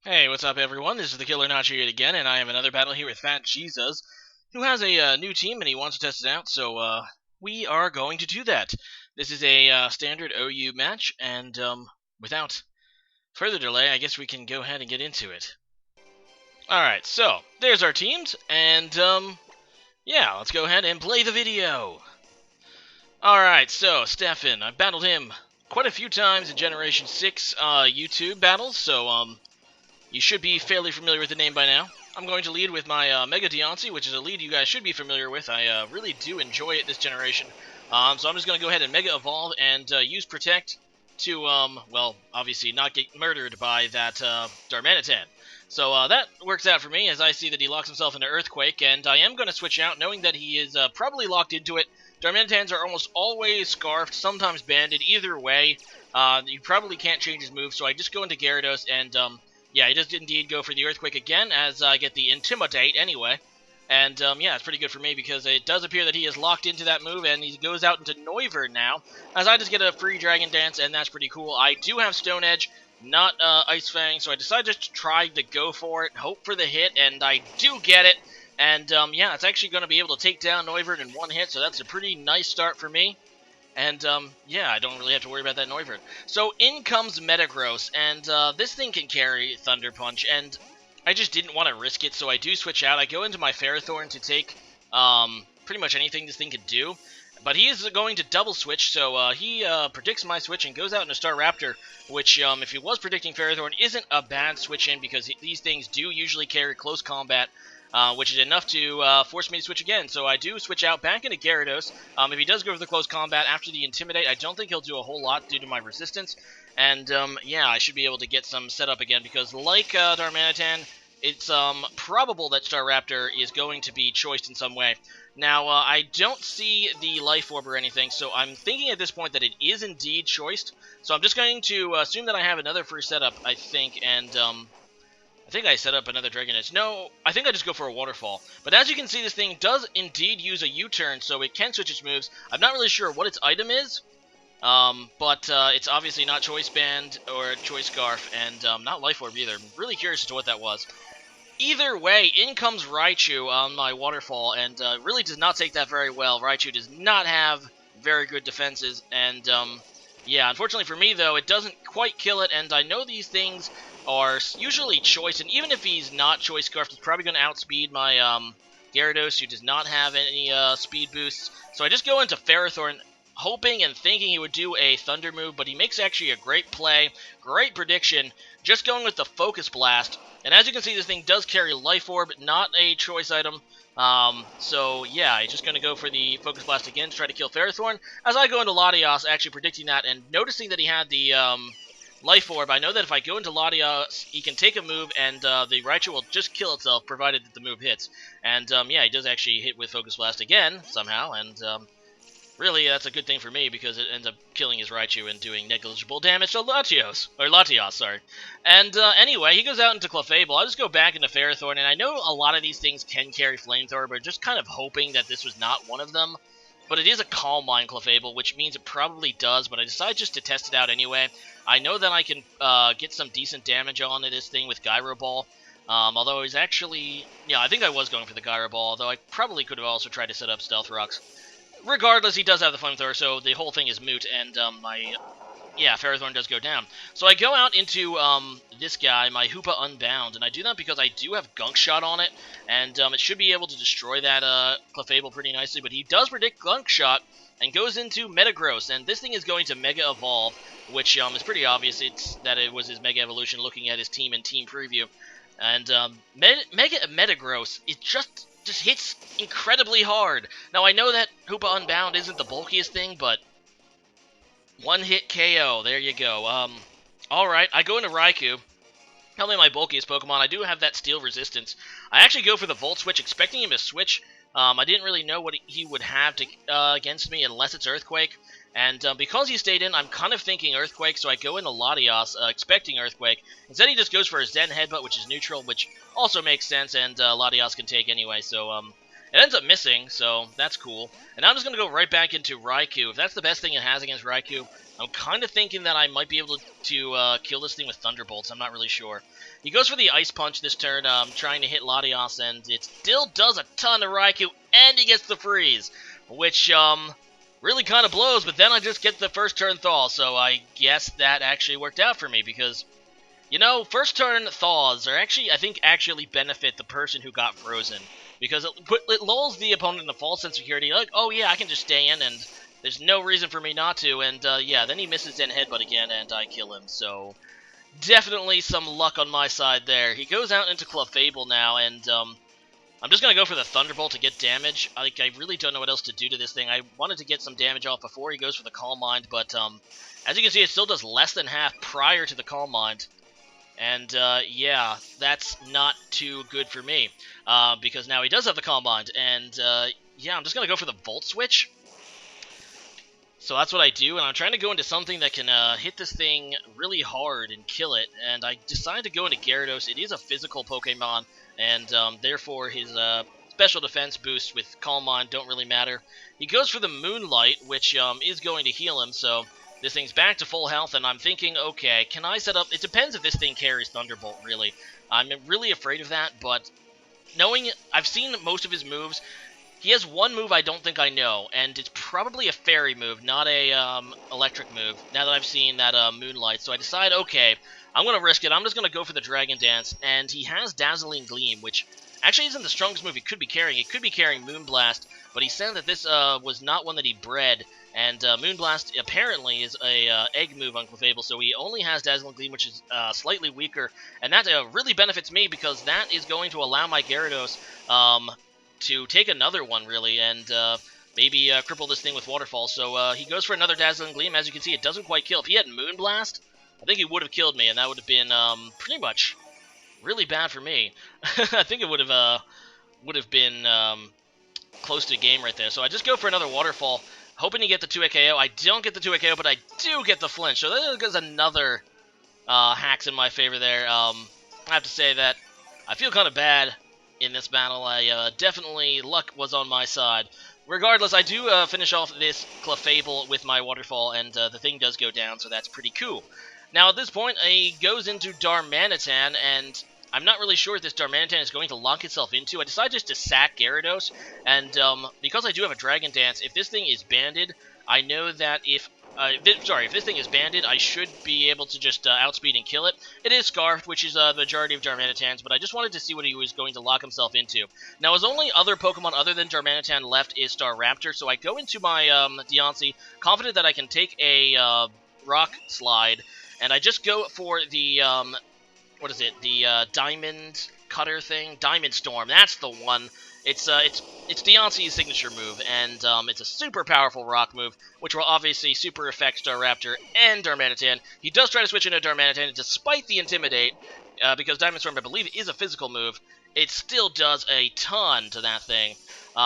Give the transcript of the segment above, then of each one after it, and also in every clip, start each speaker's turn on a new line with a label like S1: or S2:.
S1: Hey, what's up, everyone? This is TheKillerNacho yet again, and I have another battle here with Fat Jesus, who has a new team and he wants to test it out, so we are going to do that. This is a standard OU match, and without further delay, I guess we can go ahead and get into it. Alright, so there's our teams, and yeah, let's go ahead and play the video. Alright, so Stefan, I've battled him quite a few times in Generation 6 YouTube battles, so you should be fairly familiar with the name by now. I'm going to lead with my Mega Deontay, which is a lead you guys should be familiar with. I really do enjoy it this generation. So I'm just going to go ahead and Mega Evolve and use Protect to, well, obviously not get murdered by that Darmanitan. So that works out for me, as I see that he locks himself into Earthquake, and I am going to switch out, knowing that he is probably locked into it. Darmanitans are almost always Scarfed, sometimes Banded. Either way, you probably can't change his move, so I just go into Gyarados, and yeah, he does indeed go for the Earthquake again, as I get the Intimidate anyway. And, yeah, it's pretty good for me, because it does appear that he is locked into that move, and he goes out into Noivern now, as I just get a free Dragon Dance, and that's pretty cool. I do have Stone Edge, not Ice Fang, so I decided to try to go for it, hope for the hit, and I do get it. And, yeah, it's actually going to be able to take down Noivern in one hit, so that's a pretty nice start for me. And, yeah, I don't really have to worry about that Noivern. So, in comes Metagross, and this thing can carry Thunder Punch, and I just didn't want to risk it, so I do switch out. I go into my Ferrothorn to take pretty much anything this thing could do. But he is going to double switch, so he predicts my switch and goes out into Staraptor, which, if he was predicting Ferrothorn, isn't a bad switch in, because these things do usually carry close combat, which is enough to force me to switch again. So I do switch out back into Gyarados. If he does go for the close combat after the Intimidate, I don't think he'll do a whole lot due to my resistance. And, yeah, I should be able to get some setup again, because like Darmanitan, it's probable that Staraptor is going to be choiced in some way. Now, I don't see the Life Orb or anything, so I'm thinking at this point that it is indeed choiced. So I'm just going to assume that I have another free setup, I think, and I think I set up another Dragon Edge. No, I think I just go for a Waterfall. But as you can see, this thing does indeed use a U-turn, so it can switch its moves. I'm not really sure what its item is, but it's obviously not Choice Band or Choice Scarf, and not Life Orb either. I'm really curious as to what that was. Either way, in comes Raichu on my Waterfall, and really does not take that very well. Raichu does not have very good defenses, and yeah, unfortunately for me, though, it doesn't quite kill it, and I know these things are usually choice, and even if he's not Choice Scarfed, he's probably going to outspeed my Gyarados, who does not have any speed boosts. So I just go into Ferrothorn, hoping and thinking he would do a Thunder move, but he makes actually a great play, great prediction, just going with the Focus Blast. And as you can see, this thing does carry Life Orb, not a choice item. So yeah, he's just going to go for the Focus Blast again to try to kill Ferrothorn. As I go into Latios, actually predicting that and noticing that he had the Life Orb, I know that if I go into Latios, he can take a move and the Raichu will just kill itself, provided that the move hits. And yeah, he does actually hit with Focus Blast again, somehow, and really, that's a good thing for me, because it ends up killing his Raichu and doing negligible damage to Latios, sorry. And anyway, he goes out into Clefable. I'll just go back into Ferrothorn, and I know a lot of these things can carry Flamethrower, but just kind of hoping that this was not one of them. But it is a Calm Mind Clefable, which means it probably does, but I decided just to test it out anyway. I know that I can get some decent damage onto this thing with Gyro Ball. Although he's actually... Yeah, I think I was going for the Gyro Ball, although I probably could have also tried to set up Stealth Rocks. Regardless, he does have the Flamethrower, so the whole thing is moot, and yeah, Ferrothorn does go down. So I go out into this guy, my Hoopa Unbound, and I do that because I do have Gunk Shot on it, and it should be able to destroy that Clefable pretty nicely, but he does predict Gunk Shot and goes into Metagross, and this thing is going to Mega Evolve, which is pretty obvious that it was his Mega Evolution looking at his team and team preview. And Mega Metagross is just hits incredibly hard. Now, I know that Hoopa Unbound isn't the bulkiest thing, but one-hit KO. There you go. Alright, I go into Raikou. Probably my bulkiest Pokemon. I do have that Steel Resistance. I actually go for the Volt Switch, expecting him to switch. I didn't really know what he would have to against me unless it's Earthquake. And because he stayed in, I'm kind of thinking Earthquake, so I go into Latios, expecting Earthquake. Instead, he just goes for a Zen Headbutt, which is neutral, which also makes sense, and Latios can take anyway, so it ends up missing, so that's cool. And now I'm just going to go right back into Raikou. If that's the best thing it has against Raikou, I'm kind of thinking that I might be able to kill this thing with Thunderbolts. I'm not really sure. He goes for the Ice Punch this turn, trying to hit Latios, and it still does a ton to Raikou, and he gets the Freeze, which, really kind of blows, but then I just get the first turn Thaw, so I guess that actually worked out for me, because, you know, first turn Thaws are actually, I think, actually benefit the person who got frozen, because it lulls the opponent in a false sense of security, like, oh yeah, I can just stay in, and there's no reason for me not to, and yeah, then he misses Zen Headbutt again, and I kill him, so definitely some luck on my side there. He goes out into Clefable now, and I'm just going to go for the Thunderbolt to get damage. I really don't know what else to do to this thing. I wanted to get some damage off before he goes for the Calm Mind, but as you can see, it still does less than half prior to the Calm Mind. And, yeah, that's not too good for me, because now he does have the Calm Mind, and, yeah, I'm just going to go for the Volt Switch. So that's what I do, and I'm trying to go into something that can hit this thing really hard and kill it, and I decided to go into Gyarados. It is a physical Pokemon, and therefore his special defense boosts with Calm Mind don't really matter. He goes for the Moonlight, which is going to heal him, so this thing's back to full health, and I'm thinking, okay, can I set up... It depends if this thing carries Thunderbolt, really. I'm really afraid of that, but knowing... I've seen most of his moves... He has one move I don't think I know, and it's probably a fairy move, not a electric move, now that I've seen that Moonlight. So I decide, okay, I'm going to risk it. I'm just going to go for the Dragon Dance, and he has Dazzling Gleam, which actually isn't the strongest move he could be carrying. He could be carrying Moonblast, but he said that this was not one that he bred, and Moonblast apparently is a egg move on Clefable, so he only has Dazzling Gleam, which is slightly weaker, and that really benefits me, because that is going to allow my Gyarados to take another one, really, and maybe cripple this thing with Waterfall. So he goes for another Dazzling Gleam. As you can see, it doesn't quite kill. If he had Moonblast, I think he would have killed me, and that would have been pretty much really bad for me. I think it would have been close to a game right there. So I just go for another Waterfall, hoping to get the 2-hit KO. I don't get the 2-hit KO, but I do get the flinch. So there goes another hacks in my favor there. I have to say that I feel kind of bad in this battle. I definitely, luck was on my side. Regardless, I do finish off this Clefable with my Waterfall, and the thing does go down, so that's pretty cool. Now, at this point, he goes into Darmanitan, and I'm not really sure if this Darmanitan is going to lock itself into. I decide just to sack Gyarados, and because I do have a Dragon Dance, if this thing is banded, I know that if this thing is banded, I should be able to just outspeed and kill it. It is Scarfed, which is the majority of Darmanitans, but I just wanted to see what he was going to lock himself into. Now, his only other Pokemon other than Darmanitan left is Staraptor, so I go into my Deontay, confident that I can take a Rock Slide, and I just go for the, what is it, the Diamond Cutter thing? Diamond Storm, that's the one. It's Deontay's signature move, and it's a super powerful rock move, which will obviously super affect Staraptor and Darmanitan. He does try to switch into Darmanitan, and despite the Intimidate, because Diamond Storm, I believe, is a physical move, it still does a ton to that thing.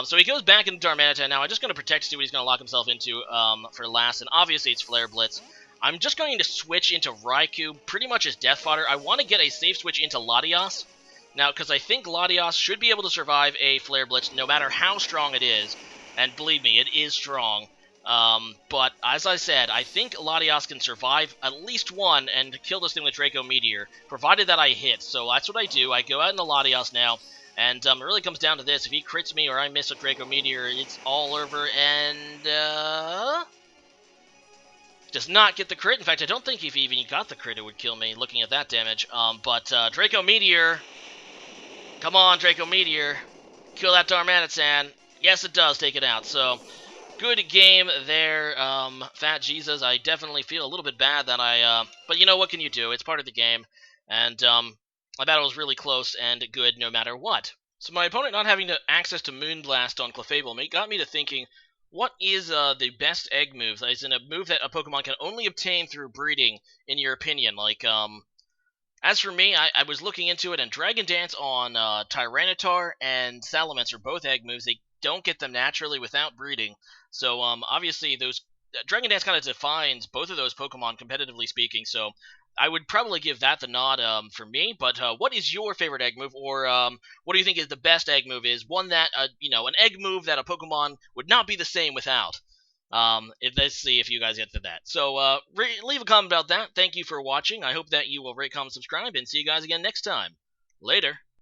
S1: So he goes back into Darmanitan. Now I'm just going to protect to see what he's going to lock himself into for last, and obviously it's Flare Blitz. I'm just going to switch into Raikou, pretty much as Death Fodder. I want to get a safe switch into Latios. Now, because I think Latios should be able to survive a Flare Blitz no matter how strong it is. And believe me, it is strong. But as I said, I think Latios can survive at least one and kill this thing with Draco Meteor, provided that I hit. So that's what I do. I go out into Latios now, and it really comes down to this. If he crits me or I miss a Draco Meteor, it's all over, and does not get the crit. In fact, I don't think if he even got the crit, it would kill me, looking at that damage. But Draco Meteor... Come on, Draco Meteor. Kill that Darmanitan. Yes, it does take it out. So, good game there, Fat Jesus. I definitely feel a little bit bad that but you know, what can you do? It's part of the game. And, my battle was really close and good no matter what. So my opponent not having access to Moonblast on Clefable got me to thinking, what is the best egg move? As in a move that a Pokemon can only obtain through breeding, in your opinion? Like, as for me, I was looking into it, and Dragon Dance on Tyranitar and Salamence are both egg moves. They don't get them naturally without breeding. So, obviously, those Dragon Dance kind of defines both of those Pokemon, competitively speaking. So, I would probably give that the nod for me. But what is your favorite egg move, or what do you think is the best egg move? Is one that, you know, an egg move that a Pokemon would not be the same without? Let's see if you guys get to that. So, leave a comment about that. Thank you for watching. I hope that you will rate, comment, subscribe, and see you guys again next time. Later.